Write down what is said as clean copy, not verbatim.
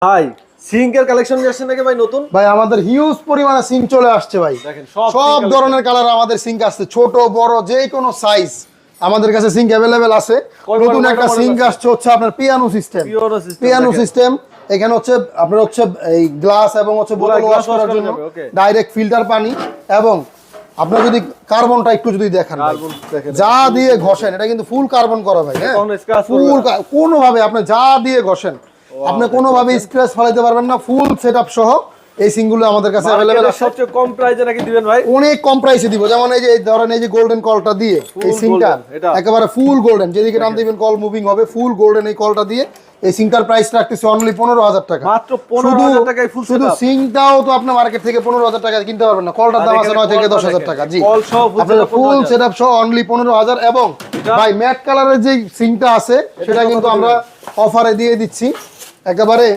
ভাই সিঙ্কের কালেকশন নিয়ে আসছেন নাকি ভাই নতুন? ভাই আমাদের হিউজ পরিমাণে সিঙ্ক চলে আসছে ভাই। দেখেন সব ধরনের কালার আমাদের সিঙ্ক আসছে, ছোট বড় যে কোনো সাইজ আমাদের কাছে সিঙ্ক অ্যাভেলেবেল আছে। নতুন একটা সিঙ্ক আসছে হচ্ছে আপনার পিয়ানো সিস্টেম। এখানে হচ্ছে আপনার হচ্ছে এই গ্লাস এবং হচ্ছে বোতল ওয়াশ করার জন্য ডাইরেক্ট ফিল্টার পানি, এবং আপনি যদি কার্বনটা একটু যদি দেখেন যা দিয়ে ঘষেন, এটা কিন্তু ফুল কার্বন করা ভাই। হ্যাঁ, ফুল কোনোভাবে আপনি যা দিয়ে ঘষেন আপনি কোনোভাবে স্ক্র্যাচ ফলাইতে পারবেন না। ফুল সেটআপ সহ এই সিঙ্কগুলো আমাদের কাছে अवेलेबल আছে। সবচেয়ে কম প্রাইসে নাকি দিবেন ভাই? অনেক কম প্রাইসে দিব। যেমন এই যে ধরেন এই যে গোল্ডেন কলটা দিয়ে এই সিঙ্কটা একেবারে ফুল গোল্ডেন, যেদিকে টান দিবেন কল মুভিং হবে, ফুল গোল্ডেন এই কলটা দিয়ে এই সিঙ্কটার প্রাইস রাখতেছি অনলি 15000 টাকা। মাত্র 15000 টাকায় ফুল সেটআপ। শুধু সিঙ্কটাও তো আপনি মার্কেট থেকে 15000 টাকা কিনতে পারবেন না, কলটার দাম আছে 9 থেকে 10000 টাকা। জি, কল সহ ফুল সেটআপ সহ অনলি 15000। এবং ভাই ম্যাট কালারের যে সিঙ্কটা আছে সেটা কিন্তু আমরা অফারে দিয়ে দিচ্ছি একেবারে